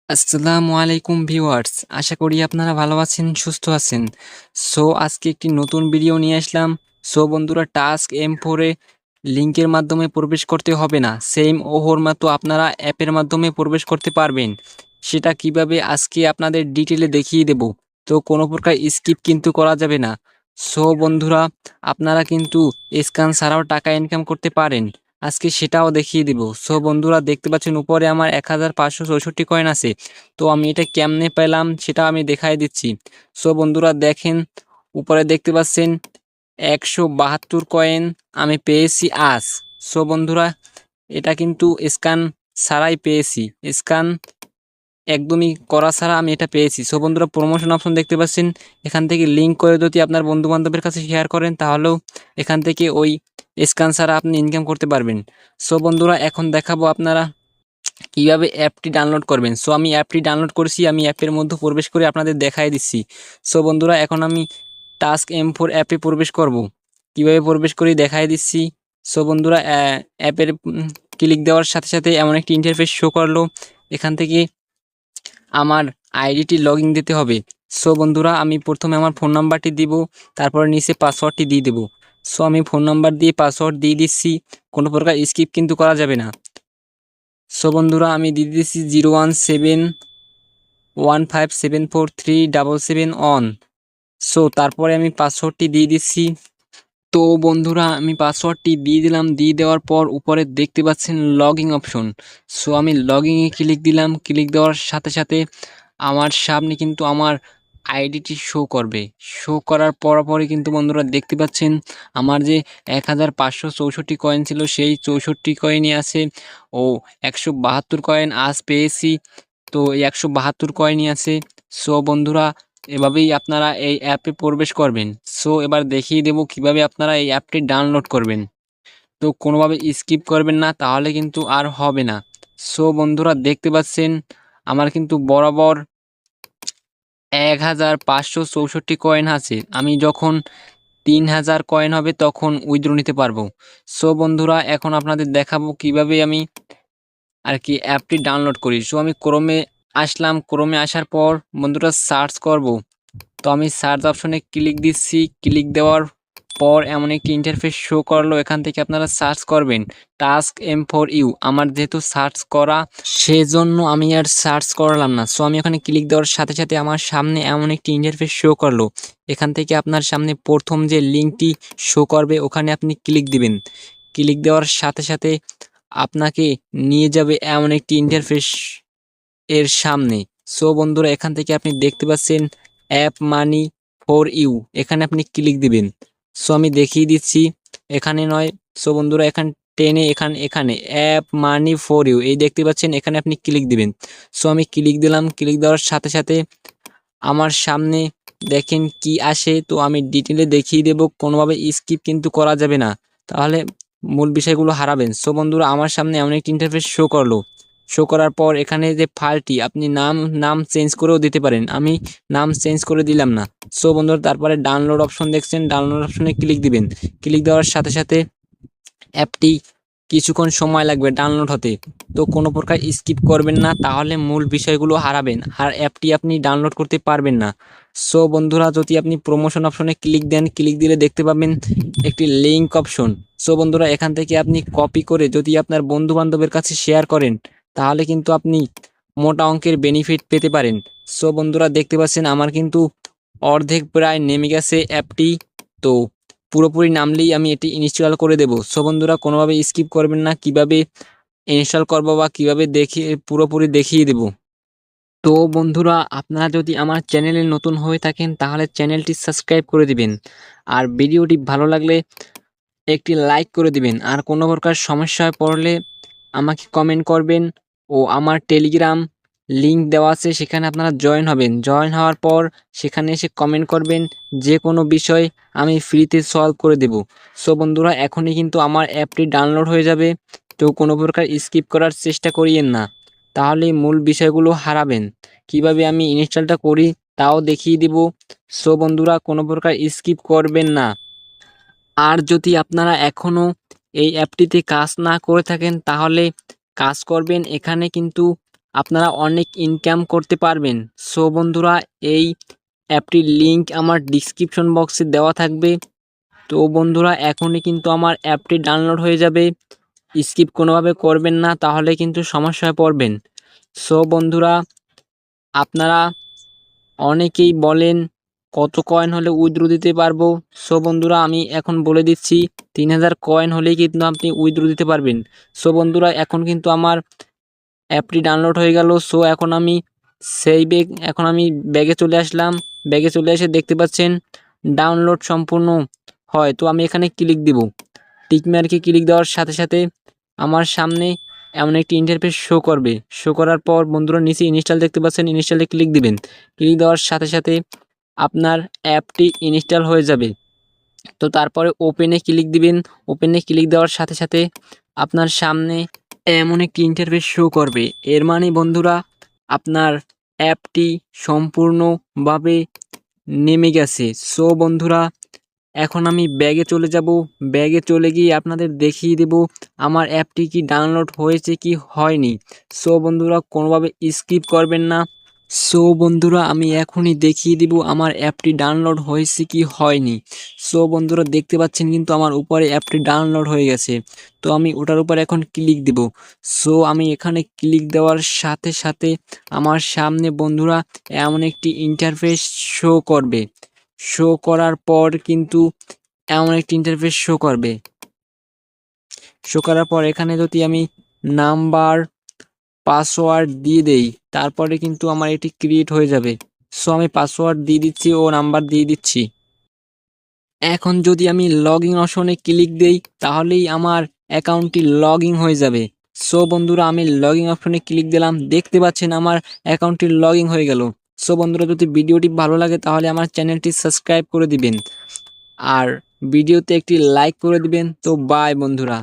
আসসালামু আলাইকুম ভিউয়ার্স, আশা করি আপনারা ভালো আছেন, সুস্থ আছেন। আজকে একটি নতুন ভিডিও নিয়ে আসলাম। বন্ধুরা, টাস্ক M4 এ লিংকের মাধ্যমে প্রবেশ করতে হবে না, সেম ওহর মতো আপনারা অ্যাপের মাধ্যমে প্রবেশ করতে পারবেন। সেটা কিভাবে আজকে আপনাদের ডিটেলে দেখিয়ে দেব। তো কোনো প্রকার স্কিপ কিন্তু করা যাবে না। বন্ধুরা, আপনারা কিন্তু স্ক্যান ছাড়াও টাকা ইনকাম করতে পারেন, আজকে সেটাও দেখিয়ে দিব। বন্ধুরা, দেখতে পাচ্ছেন উপরে আমার 1564 কয়েন আছে। তো আমি এটা কেমনে পেলাম সেটা আমি দেখাই দিচ্ছি। বন্ধুরা দেখেন, উপরে দেখতে পাচ্ছেন 172 কয়েন আমি পেয়েছি আজ। বন্ধুরা, এটা কিন্তু স্ক্যান ছাড়াই পেয়েছি, স্ক্যান একদমই করা ছাড়া আমি এটা পেয়েছি। বন্ধুরা, প্রমোশন অপশন দেখতে পাচ্ছেন, এখান থেকে লিঙ্ক করে যদি আপনার বন্ধু বান্ধবের কাছে শেয়ার করেন তাহলেও এখান থেকে ওই স্ক্যান ছাড়া আপনি ইনকাম করতে পারবেন। বন্ধুরা, এখন দেখাবো আপনারা কিভাবে অ্যাপটি ডাউনলোড করবেন। আমি অ্যাপটি ডাউনলোড করেছি, আমি অ্যাপের মধ্যে প্রবেশ করে আপনাদের দেখাই দিচ্ছি। বন্ধুরা, এখন আমি টাস্ক M4 অ্যাপে প্রবেশ করব, কিভাবে প্রবেশ করি দেখাই দিচ্ছি। বন্ধুরা, অ্যাপের ক্লিক দেওয়ার সাথে সাথে এমন একটি ইন্টারফেস শো করলো। এখান থেকে আমার আইডিটি লগইন দিতে হবে। বন্ধুরা, আমি প্রথমে আমার ফোন নাম্বারটি দিব, তারপরে নিচে পাসওয়ার্ডটি দিয়ে দেব। আমি ফোন নাম্বার দিয়ে পাসওয়ার্ড দিয়ে দিচ্ছি, কোনো প্রকার স্কিপ কিন্তু করা যাবে না। বন্ধুরা, আমি দিয়ে দিচ্ছি 01715743777 তারপরে আমি পাসওয়ার্ডটি দিয়ে দিচ্ছি। তো বন্ধুরা, আমি পাসওয়ার্ডটি দিয়ে দিলাম, দিয়ে দেওয়ার পর উপরে দেখতে পাচ্ছেন লগইন অপশন। আমি লগইনে ক্লিক দিলাম, ক্লিক দেওয়ার সাথে সাথে আমার সামনে কিন্তু আমার আইডিটি শো করবে। শো করার পরপরই কিন্তু বন্ধুরা দেখতে পাচ্ছেন আমার যে 1564 কয়েন ছিল সেই 64 কয়েনই আছে, ও 172 কয়েন আজ পেয়েছি, তো এই 172 কয়েনই আছে। বন্ধুরা, এভাবেই আপনারা এই অ্যাপে প্রবেশ করবেন। এবার দেখিয়ে দেব কিভাবে আপনারা এই অ্যাপটি ডাউনলোড করবেন। তো কোনোভাবে স্কিপ করবেন না, তাহলে কিন্তু আর হবে না। বন্ধুরা, দেখতে পাচ্ছেন আমার কিন্তু বরাবর 1564 কয়েন আছে। আমি যখন 3000 কয়েন হবে তখন উইথড্র নিতে পারবো। বন্ধুরা, এখন আপনাদের দেখাবো কিভাবে আমি আর কি অ্যাপটি ডাউনলোড করি। আমি ক্রোমে আসলাম, ক্রোমে আসার পর বন্ধুরা সার্চ করব। তো আমি সার্চ অপশনে ক্লিক দিচ্ছি, ক্লিক দেওয়ার পর এমন একটি ইন্টারফেস শো করলো। এখান থেকে আপনারা সার্চ করবেন টাস্ক M4U। আমার যেহেতু সার্চ করা, সেজন্য আমি আর সার্চ করলাম না। আমি ওখানে ক্লিক দেওয়ার সাথে সাথে আমার সামনে এমন একটি ইন্টারফেস শো করলো। এখান থেকে আপনার সামনে প্রথম যে লিঙ্কটি শো করবে ওখানে আপনি ক্লিক দিবেন। ক্লিক দেওয়ার সাথে সাথে আপনাকে নিয়ে যাবে এমন একটি ইন্টারফেস এর সামনে। বন্ধুরা, এখান থেকে আপনি দেখতে পাচ্ছেন অ্যাপ মানি ফর ইউ, এখানে আপনি ক্লিক দিবেন। আমি দেখিয়ে দিচ্ছি, এখানে নয়। বন্ধুরা, এখানে টেনে এখানে এখানে অ্যাপ মানি ফর ইউ এই দেখতে পাচ্ছেন, এখানে আপনি ক্লিক দিবেন। আমি ক্লিক দিলাম, ক্লিক দেওয়ার সাথে সাথে আমার সামনে দেখেন কি আসে। তো আমি ডিটেলে দেখিয়ে দেব, কোনোভাবে স্কিপ কিন্তু করা যাবে না, তাহলে মূল বিষয়গুলো হারাবেন। বন্ধুরা, আমার সামনে এমন একটি ইন্টারফেস শো করলো। শো করার পর এখানে যে ফাইলটি আপনি নাম চেঞ্জ করেও দিতে পারেন, আমি নাম চেঞ্জ করে দিলাম না। বন্ধুরা, তারপরে ডাউনলোড অপশন দেখছেন, ডাউনলোড অপশনে ক্লিক দিবেন। ক্লিক দেওয়ার সাথে সাথে অ্যাপটি কিছুক্ষণ সময় লাগবে ডাউনলোড হতে। তো কোনো প্রকার স্কিপ করবেন না, তাহলে মূল বিষয়গুলো হারাবেন আর অ্যাপটি আপনি ডাউনলোড করতে পারবেন না। বন্ধুরা, যদি আপনি প্রমোশন অপশনে ক্লিক দেন, ক্লিক দিলে দেখতে পাবেন একটি লিঙ্ক অপশন। বন্ধুরা, এখান থেকে আপনি কপি করে যদি আপনার বন্ধু বান্ধবের কাছে শেয়ার করেন তাহলে কিন্তু আপনি মোটা অঙ্কের বেনিফিট পেতে পারেন। বন্ধুরা, দেখতে পাচ্ছেন আমার কিন্তু অর্ধেক প্রায় নেমে গেছে অ্যাপটি। তো পুরোপুরি নামলেই আমি এটি ইনস্টল করে দেব। বন্ধুরা, কোনোভাবে স্কিপ করবেন না, কিভাবে ইনস্টল করব বা কিভাবে পুরোপুরি দেখিয়ে দেব। তো বন্ধুরা, আপনারা যদি আমার চ্যানেলে নতুন হয়ে থাকেন তাহলে চ্যানেলটি সাবস্ক্রাইব করে দিবেন, আর ভিডিওটি ভালো লাগলে একটি লাইক করে দিবেন। আর কোনো প্রকার সমস্যায় পড়লে আমাকে কমেন্ট করবেন, ও আমার টেলিগ্রাম লিংক দেওয়া আছে, সেখানে আপনারা জয়েন হবেন। জয়েন হওয়ার পর সেখানে এসে কমেন্ট করবেন, যে কোনো বিষয় আমি ফ্রিতে সলভ করে দেব। বন্ধুরা, এখনই কিন্তু আমার অ্যাপটি ডাউনলোড হয়ে যাবে। তো কোনো প্রকার স্কিপ করার চেষ্টা করিয়েন না, তাহলে মূল বিষয়গুলো হারাবেন। কিভাবে আমি ইনস্টলটা করি তাও দেখিয়ে দিব। বন্ধুরা, কোনো প্রকার স্কিপ করবেন না। আর যদি আপনারা এখনও এই অ্যাপটিতে কাজ না করে থাকেন তাহলে কাজ করবেন। এখানে কিন্তু আপনারা অনেক ইনকাম করতে পারবেন। সো বন্ধুরা, এই অ্যাপটির লিঙ্ক আমার ডিসক্রিপশন বক্সে দেওয়া থাকবে। তো বন্ধুরা, এখনই কিন্তু আমার অ্যাপটি ডাউনলোড হয়ে যাবে। স্কিপ কোনোভাবে করবেন না, তাহলে কিন্তু সমস্যায় পড়বেন। সো বন্ধুরা, আপনারা অনেকেই বলেন কত কয়েন হলে উইথড্র দিতে পারবো। সো বন্ধুরা, আমি এখন বলে দিচ্ছি 3000 কয়েন হলেই কিন্তু আপনি উইথড্র দিতে পারবেন। সো বন্ধুরা, এখন কিন্তু আমার অ্যাপটি ডাউনলোড হয়ে গেল। সো এখন আমি এখন আমি ব্যাগে চলে আসলাম। ব্যাগে চলে এসে দেখতে পাচ্ছেন ডাউনলোড সম্পূর্ণ হয়। তো আমি এখানে ক্লিক দিব। টিকমার্কে ক্লিক দেওয়ার সাথে সাথে আমার সামনে এমন একটি ইন্টারফেস শো করবে। শো করার পর বন্ধুরা নিচে ইনস্টল দেখতে পাচ্ছেন, ইনস্টলে ক্লিক দিবেন। ক্লিক দেওয়ার সাথে সাথে আপনার অ্যাপটি ইনস্টল হয়ে যাবে। তো তারপরে ওপেনে ক্লিক দিবেন। ওপেনে ক্লিক দেওয়ার সাথে সাথে আপনার সামনে এমন একটি ইন্টারফেস শো করবে। এর মানে বন্ধুরা, আপনার অ্যাপটি সম্পূর্ণভাবে নেমে গেছে। সো বন্ধুরা, এখন আমি ব্যাগে চলে যাব। ব্যাগে চলে গিয়ে আপনাদের দেখিয়ে দেব আমার অ্যাপটি কি ডাউনলোড হয়েছে কি হয়নি। সো বন্ধুরা, কোনোভাবে স্কিপ করবেন না। সো বন্ধুরা, আমি এখনই দেখিয়ে দিব আমার অ্যাপটি ডাউনলোড হয়েছে কি হয়নি। সো বন্ধুরা, দেখতে পাচ্ছেন কিন্তু আমার উপরে অ্যাপটি ডাউনলোড হয়ে গেছে। তো আমি ওটার উপর এখন ক্লিক দিব। সো আমি এখানে ক্লিক দেওয়ার সাথে সাথে আমার সামনে বন্ধুরা এমন একটি ইন্টারফেস শো করবে। শো করার পর কিন্তু এমন একটি ইন্টারফেস শো করবে। শো করার পর এখানে যদি আমি নাম্বার পাসওয়ার্ড দিয়ে দেই, তারপরে কিন্তু আমার এটি ক্রিয়েট হয়ে যাবে। সো আমি পাসওয়ার্ড দিয়ে দিচ্ছি ও নাম্বার দিয়ে দিচ্ছি। এখন যদি আমি লগ ইন অপশনে ক্লিক দেই, তাহলেই আমার অ্যাকাউন্টটি লগ ইন হয়ে যাবে। সো বন্ধুরা, আমি লগ ইন অপশনে ক্লিক দিলাম। দেখতে পাচ্ছেন আমার অ্যাকাউন্টটি লগ ইন হয়ে গেল। সো বন্ধুরা, যদি ভিডিওটি ভালো লাগে তাহলে আমার চ্যানেলটি সাবস্ক্রাইব করে দিবেন আর ভিডিওতে একটি লাইক করে দিবেন। তো বাই বন্ধুরা।